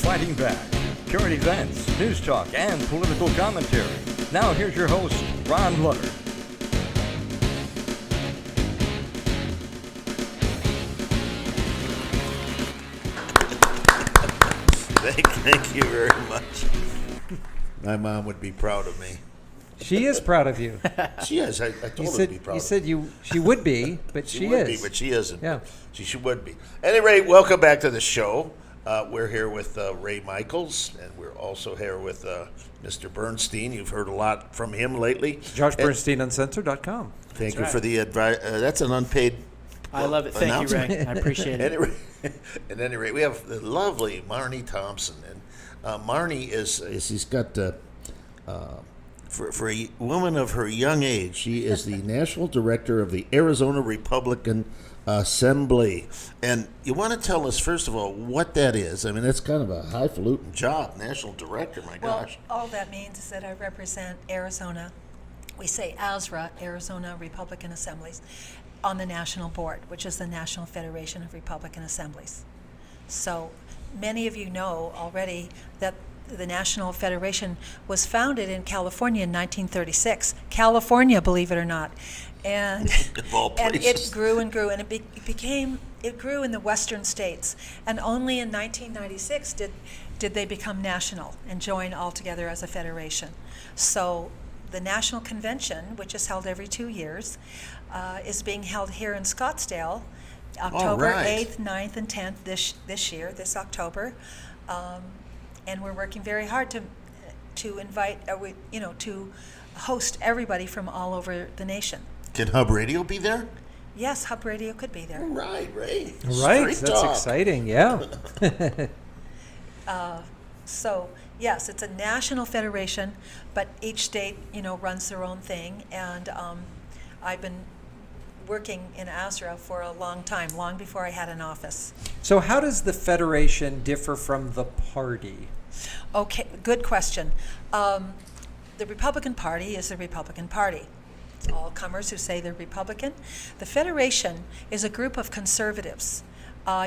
fighting back. Current events, news talk, and political commentary. Now here's your host, Ron Ludders. Thank you very much. My mom would be proud of me. She is proud of you. She is. I told her to be proud You of said she would be, but she she would is. be, but she isn't. Yeah. She would be. At any rate, welcome back to the show. We're here with Ray Michaels, and we're also here with Mr. Bernstein. You've heard a lot from him lately. Josh Bernstein, Uncensored.com. Thank you right. for the advice. That's an unpaid I love it. Thank you, Ray. I appreciate it. At any rate, we have the lovely Marney Thompson, and Marney is he's got for a woman of her young age, she is the national director of the Arizona Republican Assembly. And you want to tell us first of all what that is? I mean, that's kind of a highfalutin job, national director. My gosh. Well, all that means is that I represent Arizona. We say ASRA, Arizona Republican Assemblies, on the national board, which is the National Federation of Republican Assemblies. So many of you know already that the National Federation was founded in California in 1936. California, believe it or not. And, Of all and places. it grew and grew, and it grew in the western states. And only in 1996 did they become national and join all together as a federation. So the National Convention, which is held every 2 years, is being held here in Scottsdale, October right. 8th, 9th, and 10th this October. And we're working very hard to invite, to host everybody from all over the nation. Can Hub Radio be there? Yes, Hub Radio could be there. All right, Ray. Right, Straight that's talk. exciting, yeah. So, yes, it's a national federation, but each state, runs their own thing. And I've been working in ASRA for a long time, long before I had an office. So how does the Federation differ from the party? Okay, good question. The Republican Party is the Republican Party. It's all comers who say they're Republican. The Federation is a group of conservatives.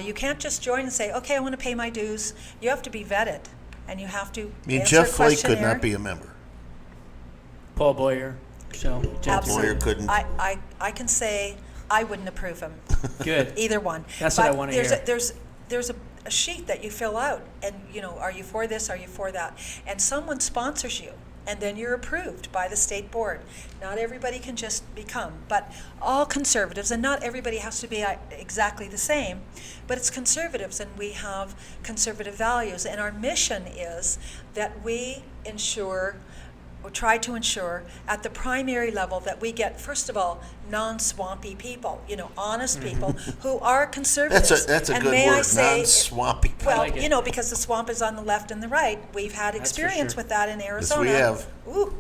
You can't just join and say, okay, I want to pay my dues. You have to be vetted, and you have to answer Jeff a Flake could questionnaire. not be a member. Paul Boyer. So, Jeff Lawyer Absolutely. couldn't. I can say I wouldn't approve him. Good. Either one. That's But what I wanna hear. There's a sheet that you fill out, and are you for this? Are you for that? And someone sponsors you, and then you're approved by the state board. Not everybody can just become, but all conservatives, and not everybody has to be exactly the same, but it's conservatives, and we have conservative values, and our mission is that we try to ensure at the primary level that we get, first of all, non-swampy people, honest people who are conservatives. That's a And good may I word, say, non-swampy. well, like it. because the swamp is on the left and the right. We've had for experience sure. with that in Arizona. we have. Ooh.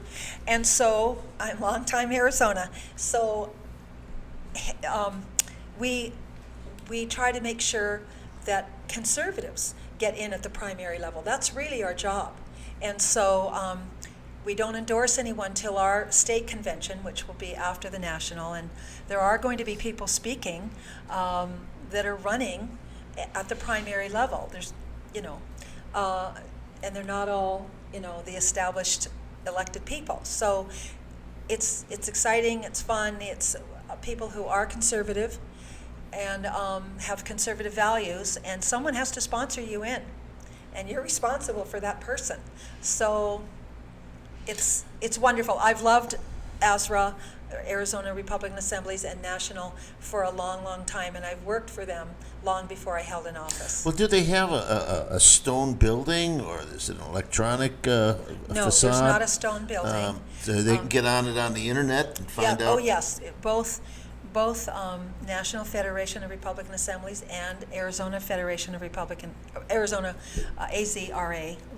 And so, I'm longtime Arizona. So, we try to make sure that conservatives get in at the primary level. That's really our job. And so, we don't endorse anyone till our state convention, which will be after the national. And there are going to be people speaking that are running at the primary level. There's, and they're not all, the established elected people. So it's exciting, it's fun, it's people who are conservative and have conservative values, and someone has to sponsor you in, and you're responsible for that person. So it's wonderful. I've loved ASRA, Arizona Republican Assemblies, and National for a long, long time, and I've worked for them long before I held an office. Well, do they have a stone building, or is it an electronic No, facade? there's not a stone building. So they can get on it on the internet and find out? Oh, yes, both National Federation of Republican Assemblies and Arizona AZRA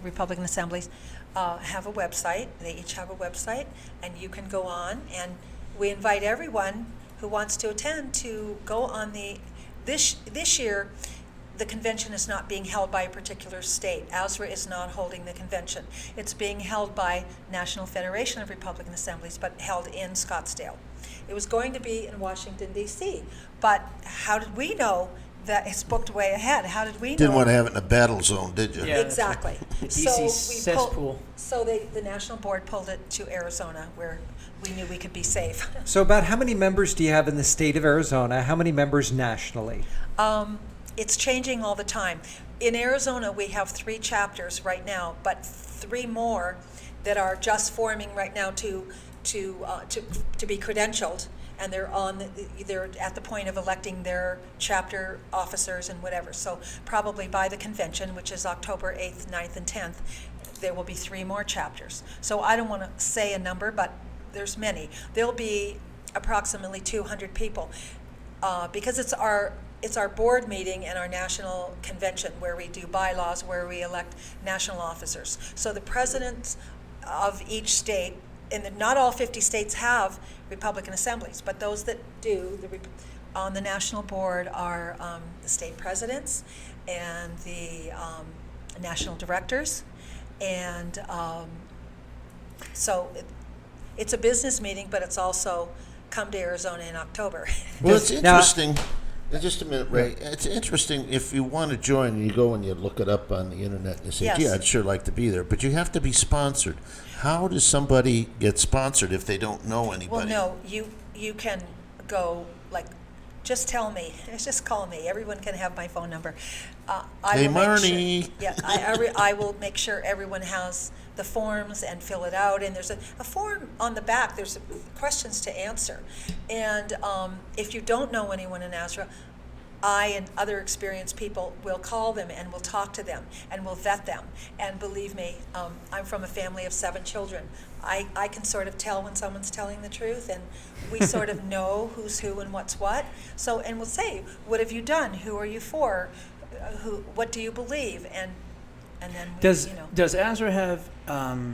Republican Assemblies have a website. They each have a website, and you can go on, and we invite everyone who wants to attend to go on this year. The convention is not being held by a particular state. ASRA is not holding the convention. It's being held by National Federation of Republican Assemblies, but held in Scottsdale. It was going to be in Washington, D.C., but how did we know that it's booked way ahead. How did we know? Didn't want to have it in a battle zone, did you? Yeah. that's Exactly. The So DC we cesspool. So the national board pulled it to Arizona, where we knew we could be safe. So about how many members do you have in the state of Arizona? How many members nationally? It's changing all the time. In Arizona, we have 3 chapters right now, but 3 more that are just forming right now to be credentialed, and they're at the point of electing their chapter officers and whatever. So probably by the convention, which is October 8th, 9th, and 10th, there will be 3 more chapters. So I don't want to say a number, but there's many. There'll be approximately 200 people, because it's our board meeting and our national convention where we do bylaws, where we elect national officers. So the presidents of each state, and not all 50 states have Republican assemblies, but those that do, on the national board are the state presidents and the national directors. And so it's a business meeting, but it's also come to Arizona in October. Well, it's interesting. Just a minute, Ray. It's interesting. If you want to join, you go and you look it up on the internet and you say, Yes. "Gee, I'd sure like to be there." But you have to be sponsored. How does somebody get sponsored if they don't know anybody? Well, no, you can go, like, just tell me, just call me. Everyone can have my phone number. Hey, will make Marney. Sure, yeah, I will make sure everyone has the forms and fill it out. And there's a form on the back. There's questions to answer. And if you don't know anyone in Azra, I and other experienced people will call them and we'll talk to them and we'll vet them. And believe me, I'm from a family of 7 children. I can sort of tell when someone's telling the truth, and we sort of know who's who and what's what. So, and we'll say, what have you done? Who are you for? What do you believe? And then we, Does Azra have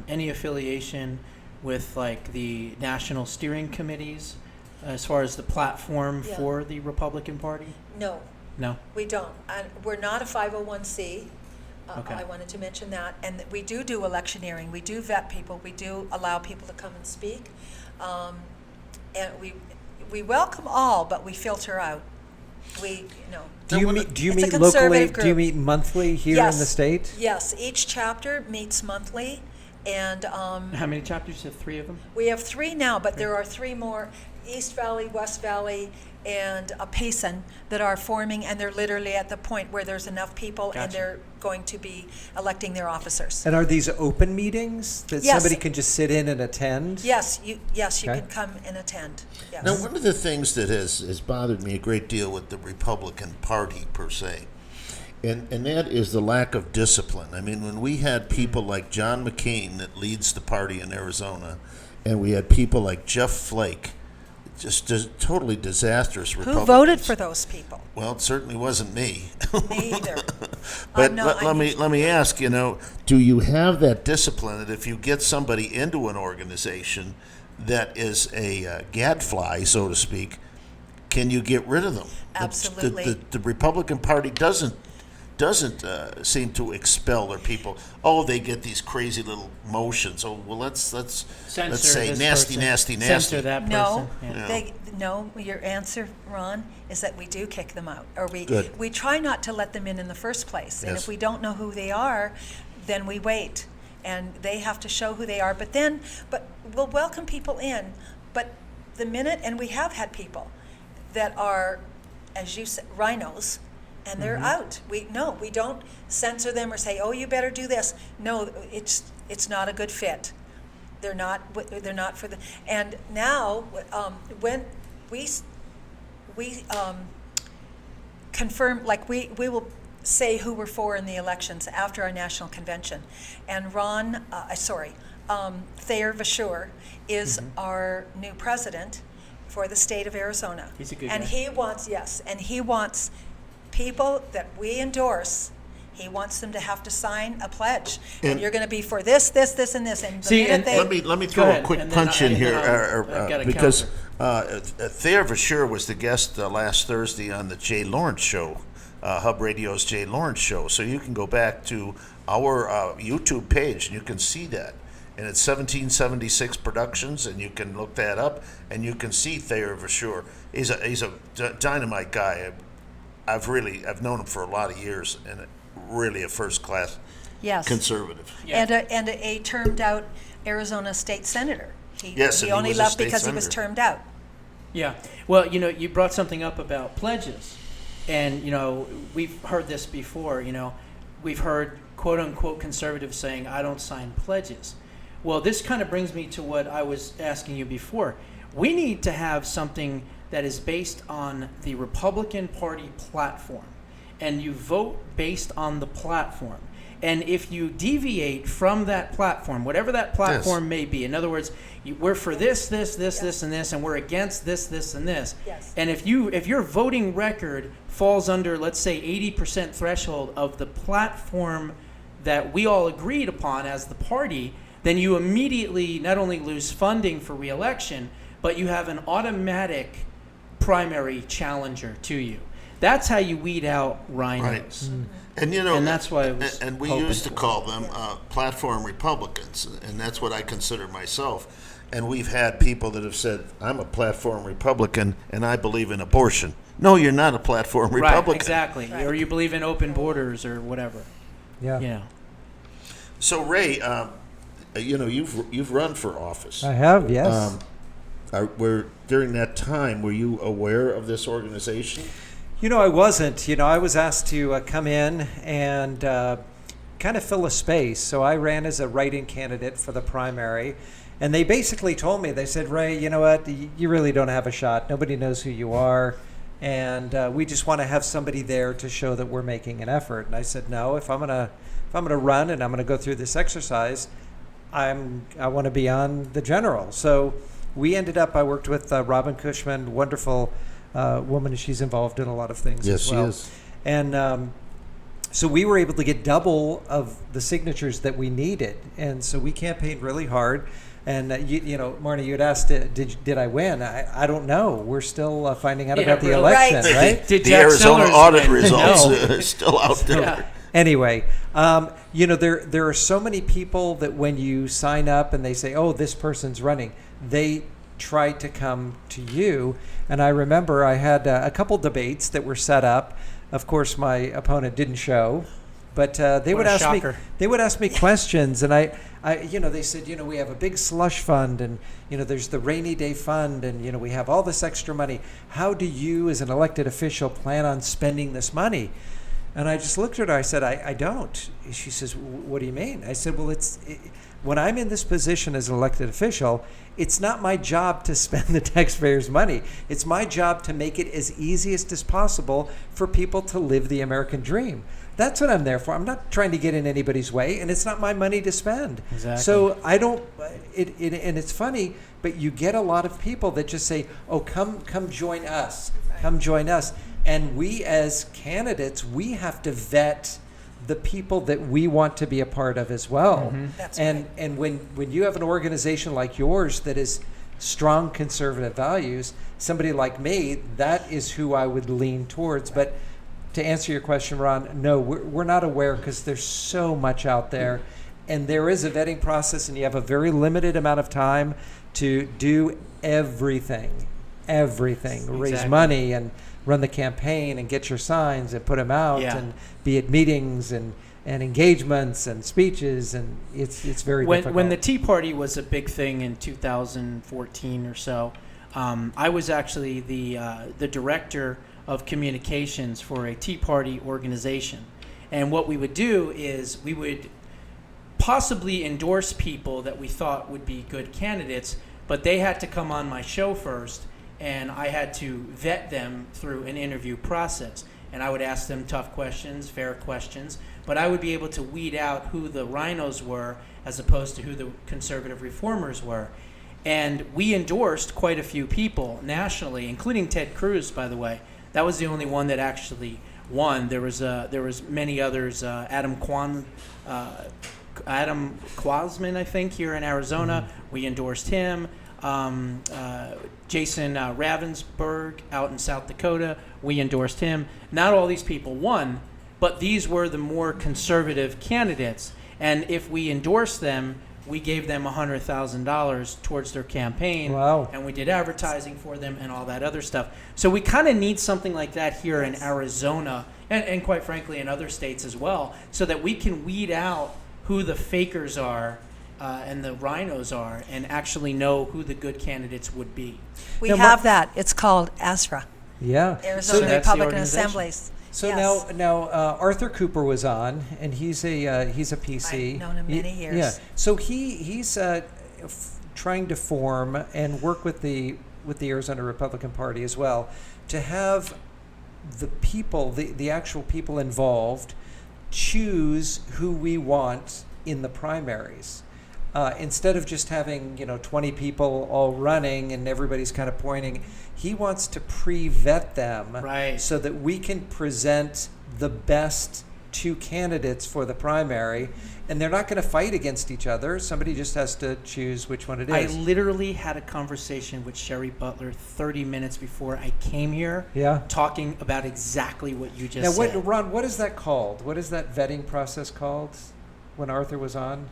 any affiliation with like the national steering committees as far as the platform Yeah. for the Republican Party? No, No. we don't. And we're not a 501c. Okay. I wanted to mention that. And we do electioneering. We do vet people. We do allow people to come and speak. And we welcome all, but we filter out. Do you It's a meet conservative locally? group. Do you meet monthly here in the state? Yes, each chapter meets monthly, and How many chapters? You have 3 of them? we have 3 now, but there are 3 more, East Valley, West Valley, and Payson, that are forming, and they're literally at the point where there's enough people and Gotcha. they're going to be electing their officers. And are these open meetings that Yes. somebody can just sit in and attend? Yes, you Okay. can come and attend, yes. Now, one of the things that has bothered me a great deal with the Republican Party per se, and that is the lack of discipline. I mean, when we had people like John McCain that leads the party in Arizona, and we had people like Jeff Flake, just totally disastrous Who Republicans. voted for those people? Well, it certainly wasn't me. Me either. But not- let me ask, do you have that discipline that if you get somebody into an organization that is a gadfly, so to speak, can you get rid of them? Absolutely. The Republican Party doesn't seem to expel their people. Oh, they get these crazy little motions. Oh, well, let's Censor say this nasty, person. nasty, Censor nasty. that person. No, Yeah. your answer, Ron, is that we do kick them out. Or Good. we try not to let them in the first place. And Yes. if we don't know who they are, then we wait. And they have to show who they are. But we'll welcome people in. But the minute, and we have had people that are, as you said, rhinos, and they're out. We don't censor them or say, oh, you better do this. No, it's not a good fit. They're not for the. And now, when we confirm, like we will say who we're for in the elections after our national convention, and Thayer Vashur is our new president for the state of Arizona. He's a good and guy. he wants people that we endorse. He wants them to have to sign a pledge, and you're going to be for this, this, this, and this. And the See, minute and they, Let me Go throw a ahead, quick and then punch I- in and then here, I've got a because counter. Thayer Vashur was the guest last Thursday on the Jay Lawrence Show, Hub Radio's Jay Lawrence Show. So you can go back to our YouTube page and you can see that. And it's 1776 Productions, and you can look that up, and you can see Thayer Vashur. He's a dynamite guy. I've known him for a lot of years, and really a first class Yes. conservative. Yeah. And a termed out Arizona state senator. Yes, He and he only was a left state because he was senator. termed out. Yeah. Well, you brought something up about pledges. And, we've heard this before, we've heard quote unquote conservatives saying, I don't sign pledges. Well, this kind of brings me to what I was asking you before. We need to have something that is based on the Republican Party platform. And you vote based on the platform. And if you deviate from that platform, whatever that platform may be, in other words, we're for this, and this, and we're against this, and this. Yes. And if your voting record falls under, let's say, 80% threshold of the platform that we all agreed upon as the party, then you immediately not only lose funding for re-election, but you have an automatic primary challenger to you. That's how you weed out rhinos. Right. Mm-hmm. And And that's why I was and we hoping used to for. call them platform Republicans, and that's what I consider myself. And we've had people that have said, "I'm a platform Republican, and I believe in abortion." No, you're not a platform Republican. Right, exactly. Right. Or you believe in open borders or whatever. Yeah. So Ray, you've run for office. I have, yes. During that time, were you aware of this organization? I wasn't. I was asked to come in and kind of fill a space. So I ran as a write-in candidate for the primary. And they basically told me, they said, Ray, you know what? You really don't have a shot. Nobody knows who you are. And we just want to have somebody there to show that we're making an effort. And I said, no, if I'm gonna run and I'm gonna go through this exercise, I want to be on the general. So we ended up, I worked with Robin Cushman, wonderful woman. She's involved in a lot of things as well. Yes, she is. And so we were able to get double of the signatures that we needed. And so we campaigned really hard. And, Marnie, you had asked, did I win? I don't know. We're still finding out about the really. election, right? Did The Jack Arizona Sellers audit win? results No. still out there. Yeah. Anyway, there are so many people that when you sign up and they say, oh, this person's running, they try to come to you. And I remember I had a couple debates that were set up. Of course, my opponent didn't show, but they What would a ask shocker. me questions, and I they said, we have a big slush fund, and there's the rainy day fund, and we have all this extra money. How do you, as an elected official, plan on spending this money? And I just looked at her. I said, I don't. She says, what do you mean? I said, well, when I'm in this position as an elected official, it's not my job to spend the taxpayers' money. It's my job to make it as easiest as possible for people to live the American dream. That's what I'm there for. I'm not trying to get in anybody's way, and it's not my money to spend. Exactly. So I don't. And it's funny, but you get a lot of people that just say, "Oh, come join us. Come join us." And we, as candidates, we have to vet the people that we want to be a part of as well. Mm-hmm. That's and right. and when you have an organization like yours that is strong conservative values, somebody like me, that is who I would lean towards. But to answer your question, Ron, no, we're not aware because there's so much out there, and there is a vetting process, and you have a very limited amount of time to do everything, raise Exactly. money and run the campaign and get your signs and put them out Yeah. and be at meetings and engagements and speeches, and it's very difficult. When the Tea Party was a big thing in 2014 or so, I was actually the director of communications for a Tea Party organization. And what we would do is we would possibly endorse people that we thought would be good candidates, but they had to come on my show first, and I had to vet them through an interview process. And I would ask them tough questions, fair questions, but I would be able to weed out who the rhinos were as opposed to who the conservative reformers were. And we endorsed quite a few people nationally, including Ted Cruz, by the way. That was the only one that actually won. There was many others. Adam Quasman, I think, here in Arizona. We endorsed him. Jason Ravensburg out in South Dakota. We endorsed him. Not all these people won, but these were the more conservative candidates. And if we endorsed them, we gave them $100,000 towards their campaign. Wow. And we did advertising for them and all that other stuff. So we kind of need something like that here in Arizona and quite frankly in other states as well, so that we can weed out who the fakers are and the rhinos are and actually know who the good candidates would be. We Now, have that. It's called ASRA, Yeah. Arizona that's the Republican organization. Assemblies. So Yes. now Arthur Cooper was on, and he's a PC. I've known him many years. Yeah. So he's trying to form and work with the Arizona Republican Party as well, to have the people, the actual people involved, choose who we want in the primaries. Instead of just having 20 people all running and everybody's kind of pointing, he wants to pre-vet them, Right. so that we can present the best two candidates for the primary, and they're not going to fight against each other. Somebody just has to choose which one it I is. literally had a conversation with Sherry Butler 30 minutes before I came here, Yeah. talking about exactly what you just Now, said. Ron, what is that called? What is that vetting process called when Arthur was on?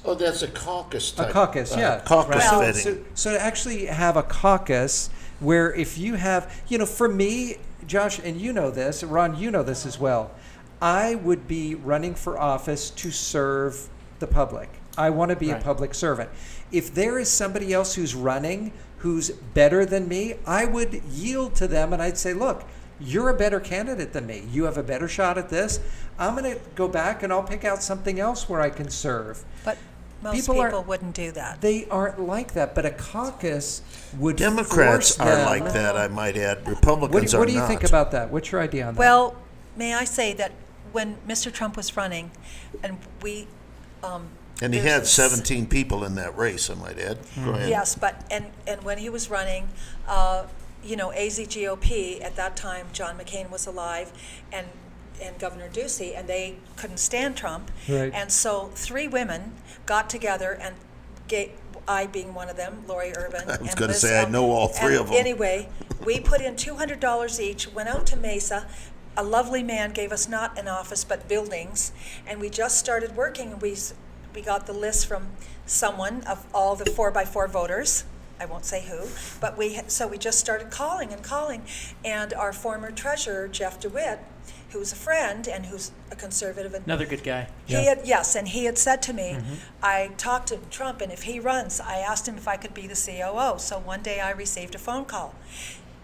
Oh, that's a caucus type. A caucus, yeah. Caucus Well, vetting. So to actually have a caucus where if you have, for me, Josh, and you know this, Ron, you know this as well, I would be running for office to serve the public. I want to be Right. a public servant. If there is somebody else who's running who's better than me, I would yield to them and I'd say, look, you're a better candidate than me. You have a better shot at this. I'm going to go back and I'll pick out something else where I can serve. But most People people, are- wouldn't do that. They aren't like that, but a caucus would Democrats force are them. like that, I might add. What Republicans do are you not. think about that? What's your idea on that? Well, may I say that when Mr. Trump was running, and we, And he there's had this- 17 people in that race, I might add. Go ahead. Yes, but and when he was running, AZGOP at that time, John McCain was alive, and Governor Ducey, and they couldn't stand Trump, Right. and so 3 women got together and I being one of them, Lori Urban. I was and gonna Liz say, I Elk. know all 3 And of them. Anyway, we put in $200 each, went out to Mesa. A lovely man gave us not an office but buildings, and we just started working. And we got the list from someone of all the 4x4 voters. I won't say who, but we just started calling, and our former treasurer Jeff DeWitt, who's a friend and who's a conservative, and Another good guy. he had said to me, I talked to Trump, and if he runs, I asked him if I could be the COO. So one day I received a phone call,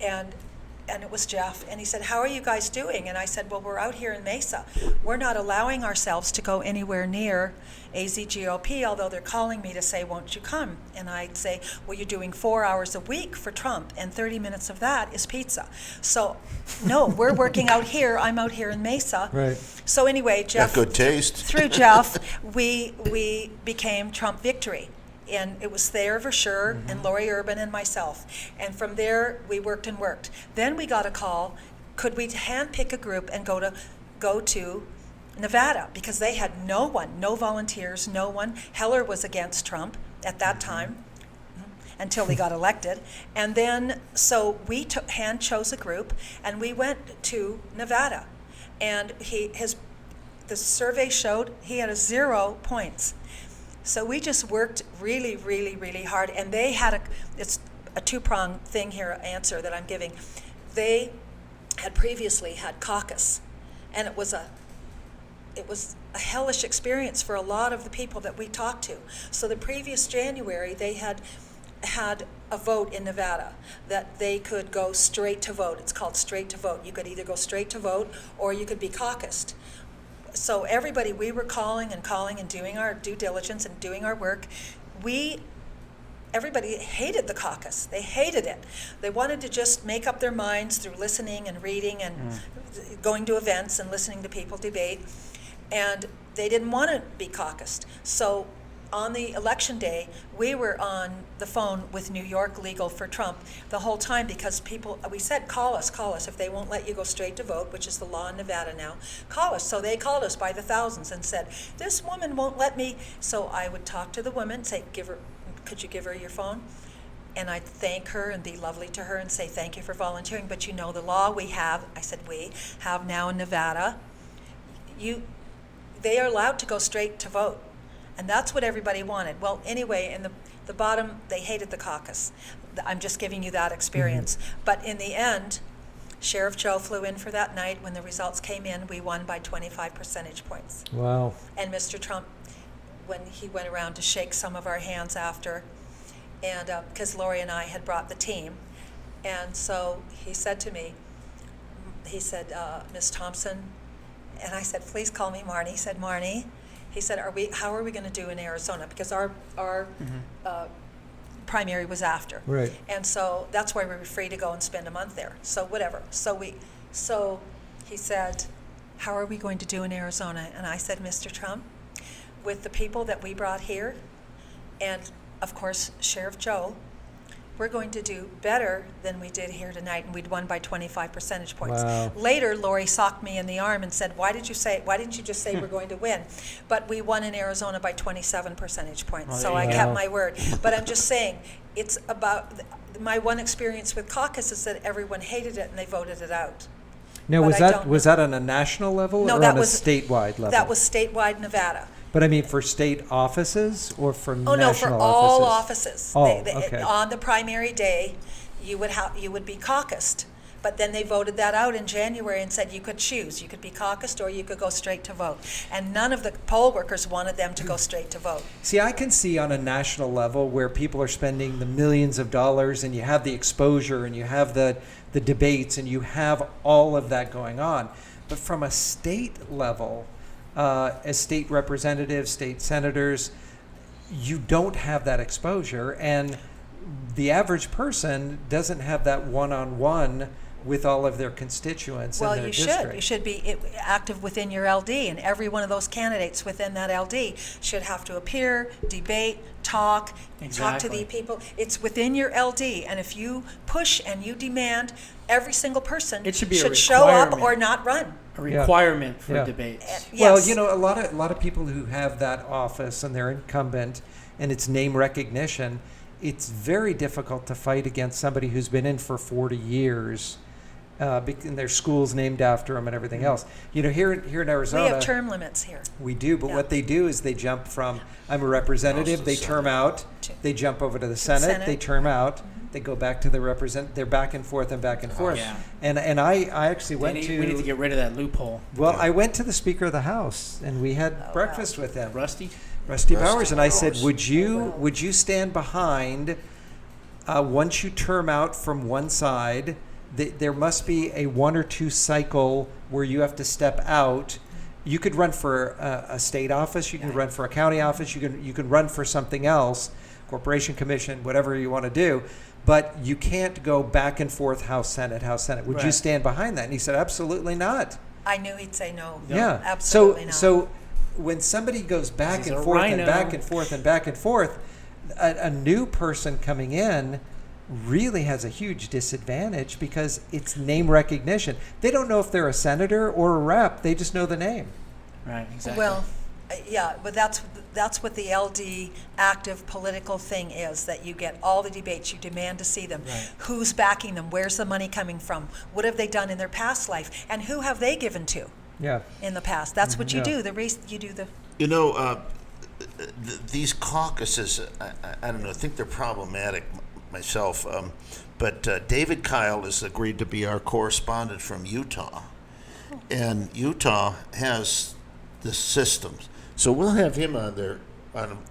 and it was Jeff, and he said, how are you guys doing? And I said, well, we're out here in Mesa. We're not allowing ourselves to go anywhere near AZGOP, although they're calling me to say, won't you come? And I'd say, well, you're doing 4 hours a week for Trump, and 30 minutes of that is pizza. So, no, we're working out here. I'm out here in Mesa. Right. So anyway, Jeff, Got good taste. through Jeff, we became Trump Victory. And it was Thayer Verschure and Lori Urban and myself. And from there, we worked and worked. Then we got a call, could we handpick a group and go to Nevada? Because they had no one, no volunteers, no one. Heller was against Trump at that time until he got elected. And then, so we hand chose a group, and we went to Nevada. And the survey showed he had 0 points. So we just worked really, really, really hard, and they had it's a 2-pronged thing here, answer that I'm giving. They had previously had caucus, and it was a hellish experience for a lot of the people that we talked to. So the previous January, they had a vote in Nevada that they could go straight to vote. It's called straight to vote. You could either go straight to vote or you could be caucused. So everybody, we were calling and doing our due diligence and doing our work. Everybody hated the caucus. They hated it. They wanted to just make up their minds through listening and reading and going to events and listening to people debate. And they didn't want to be caucused. So on the election day, we were on the phone with New York Legal for Trump the whole time, because we said, call us. If they won't let you go straight to vote, which is the law in Nevada now, call us. So they called us by the thousands and said, this woman won't let me. So I would talk to the woman, say, could you give her your phone? And I'd thank her and be lovely to her and say, thank you for volunteering. But the law we have, I said, we have now in Nevada, they are allowed to go straight to vote. And that's what everybody wanted. Well, anyway, in the bottom, they hated the caucus. I'm just giving you that experience. But in the end, Sheriff Joe flew in for that night. When the results came in, we won by 25 percentage points. Wow. And Mr. Trump, when he went around to shake some of our hands after, and because Lori and I had brought the team, and so he said to me, he said, Ms. Thompson, and I said, please call me Marnie. He said, Marnie. He said, how are we going to do in Arizona? Because our primary was after. Right. And so that's why we were free to go and spend a month there. So whatever. So he said, how are we going to do in Arizona? And I said, Mr. Trump, with the people that we brought here, and of course, Sheriff Joe, we're going to do better than we did here tonight, and we'd won by 25 percentage points. Wow. Later, Lori socked me in the arm and said, why didn't you just say we're going to win? But we won in Arizona by 27 percentage points, Oh, so there I you kept go. my word. But I'm just saying, it's about, my one experience with caucus is that everyone hated it and they voted it out. Now, But was I that don't was know. that on a national level No, or that on a was- statewide level? That was statewide Nevada. But I mean, for state offices or for Oh, national no, for all offices? offices. Oh, okay. On the primary day, you would be caucused. But then they voted that out in January and said you could choose. You could be caucused or you could go straight to vote. And none of the poll workers wanted them to go straight to vote. See, I can see on a national level where people are spending the millions of dollars and you have the exposure and you have the debates and you have all of that going on. But from a state level, as state representatives, state senators, you don't have that exposure. And the average person doesn't have that one-on-one with all of their constituents in Well, their you district. should be active within your LD, and every one of those candidates within that LD should have to appear, debate, talk to Exactly. the people. It's within your LD, and if you push and you demand, every single person It should be a show up requirement. or not run. A requirement for Yeah. debates. Well, Yes. you know, a lot of people who have that office and they're incumbent and it's name recognition, it's very difficult to fight against somebody who's been in for 40 years and their school's named after them and everything else. You know, here in Arizona, We have term limits here. we do, but Yeah. what they do is they jump from, I'm a representative, they term out, they jump over to the Senate, Senate. they term out, they go back to the they're back and forth and back and forth. yeah. And I actually We need to get rid of that loophole. well, I went to the Speaker of the House and we had breakfast with him, Rusty? Rusty Bowers, and I said, Bowers. would you stand behind once you term out from one side? There must be a 1 or 2 cycle where you have to step out. You could run for a state office, you can run for a county office, you can run for something else, corporation commission, whatever you want to do, but you can't go back and forth House Senate, House Senate. Would you Right. stand behind that? And he said, absolutely not. I knew he'd say no. Yeah. Absolutely not. So when somebody goes back He's and a forth and rhino. back and forth and back and forth, a new person coming in really has a huge disadvantage because it's name recognition. They don't know if they're a senator or a rep. They just know the name. Right, exactly. Well, yeah, but that's what the LD active political thing is, that you get all the debates, you demand to see them. Right. Who's backing them? Where's the money coming from? What have they done in their past life? And who have they given to Yeah. in the past? That's what you Yeah. do. You do the You know, these caucuses, I don't know, I think they're problematic myself. But David Kyle has agreed to be our correspondent from Utah. And Utah has the systems. So we'll have him on there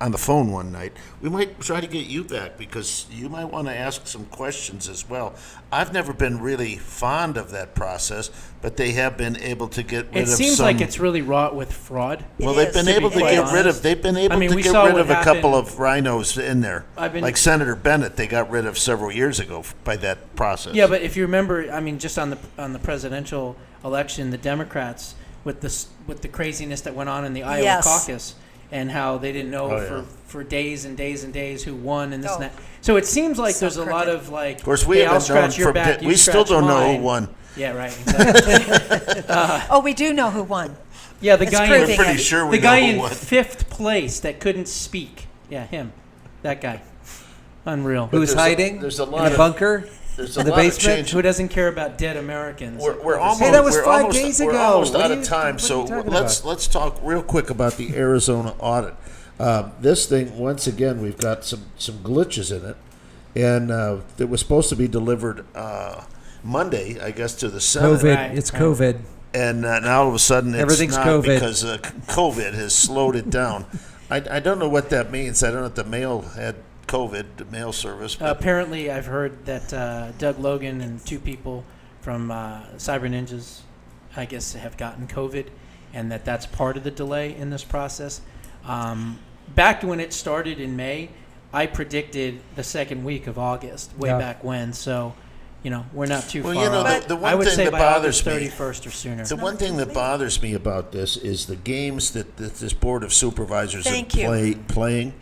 on the phone one night. We might try to get you back because you might want to ask some questions as well. I've never been really fond of that process, but they have been able to get rid It of seems some. like it's really wrought with fraud. Well, It they've is, been to able be to quite get rid honest. of. They've been able to we get saw rid what of a couple happened- of rhinos in there, I've been- like Senator Bennett. They got rid of several years ago by that process. Yeah, but if you remember, I mean, just on the presidential election, the Democrats with the craziness that went on in the Iowa Yes. caucus and how they didn't know Oh, yeah. for days and days and days who won and this Oh. and that. So it seems like So there's a lot crooked. of like. Of course, we hey, I'll haven't known scratch your for. back, you We still scratch don't know who mine. won. Yeah, right. Exactly. Oh, we do know who won. Yeah, the It's guy. proving We're pretty it. sure we The guy know who in won. 5th place that couldn't speak. Yeah, him. That guy. Unreal. Who was there's a- hiding there's a in lot a of- bunker There's a in the lot of basement? change. Who doesn't care about dead Americans? We're almost. Hey, that was we're 5 almost, days we're ago. almost What out are of you- time. what are So you talking let's talk real quick about the Arizona audit. This thing, once again, we've got some glitches in it, and it was supposed to be delivered Monday, I guess, to the Senate. COVID. Right, It's right. COVID. And now all of a sudden it's Everything's not COVID. because COVID has slowed it down. I don't know what that means. I don't know if the mail had COVID, the mail service. But Apparently, I've heard that Doug Logan and 2 people from Cyber Ninjas, I guess, have gotten COVID, and that's part of the delay in this process. Back when it started in May, I predicted the second week of August, way Yeah. back when. So, we're not too far you know, off. the I one would thing say that by bothers August me, 31st or sooner. the one thing that bothers me about this is the games that this Board of Supervisors Thank are you. playing.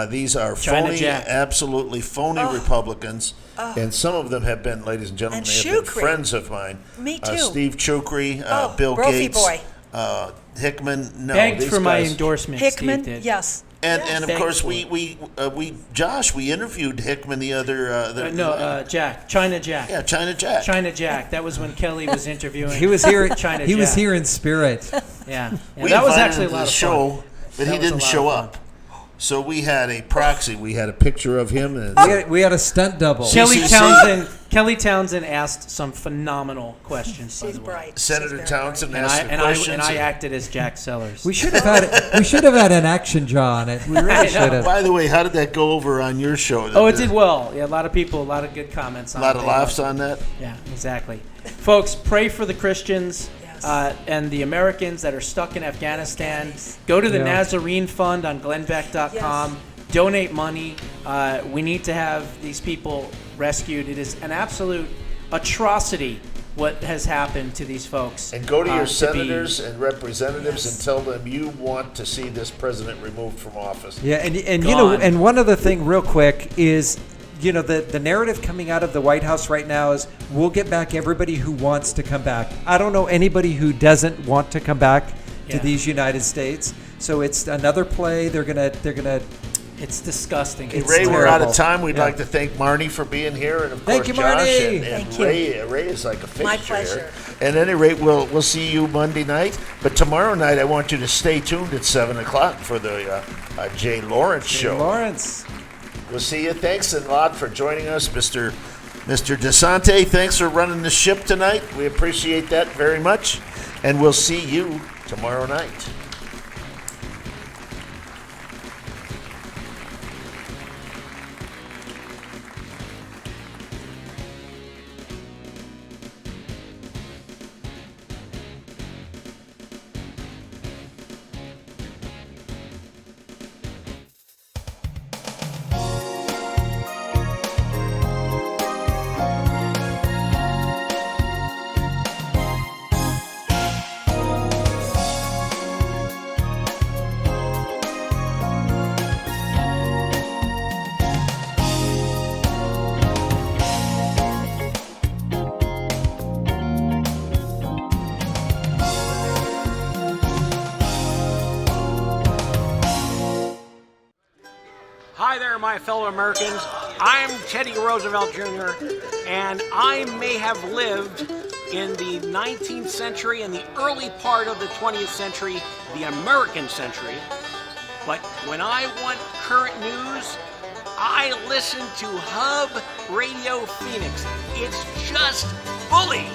These are China phony, Jack. absolutely phony Republicans, and some of them have been, ladies and gentlemen, And they have been Shukri. friends of mine. Me too. Steve Chukri, Oh, Bill Brophy Gates, boy. Hickman. No, Begged these for my guys- endorsement, Hickman, Steve did. yes. And of Begged course for we Josh, we interviewed Hickman the other Jack. China Jack. yeah, China Jack. China Jack. That was when Kelly was interviewing. He was here. China he was Jack. here in spirit. Yeah. We that was invited actually him a to lot the of show, fun. but That he was a didn't lot show of fun. up. So we had a proxy. We had a picture of him. And We had a stunt double. Kelly Townsend asked some phenomenal questions. by She's the way. bright. Senator She's very Townsend bright. asked the questions. And I acted as Jack Sellers. We should have had an action jaw on it. We really should have. By the way, how did that go over on your show? Oh, it did well. Yeah, a lot of people, a lot of good comments A on lot it. of They laughs loved on that. it. Yeah, exactly. Folks, pray for the Christians Yes. and the Americans that are stuck in Afghanistan. Go to the Yeah. Nazarene Fund on glenbeck.com. Yes. Donate money. We need to have these people rescued. It is an absolute atrocity what has happened to these folks. And go to your be- senators and representatives Yes. and tell them you want to see this president removed from office. Yeah, and you know, Gone. and one other thing, real quick, is the narrative coming out of the White House right now is we'll get back everybody who wants to come back. I don't know anybody who doesn't want to come back to Yeah. these United States. So it's another play. They're gonna. It's disgusting. Hey, It's Ray, we're out of terrible. time. We'd Yeah. like to thank Marnie for being here, and of Thank course you, Josh Marnie. and Thank you. Ray. Ray is like a fixture. My pleasure. At any rate, we'll see you Monday night. But tomorrow night, I want you to stay tuned at 7:00 for the Jay Lawrence show. Lawrence. We'll see you. Thanks a lot for joining us, Mr. DeSante. Thanks for running the ship tonight. We appreciate that very much, and we'll see you tomorrow night. Hi there, my fellow Americans. I'm Teddy Roosevelt Jr., and I may have lived in the 19th century and the early part of the 20th century, the American century. But when I want current news, I listen to Hub Radio Phoenix. It's just bully.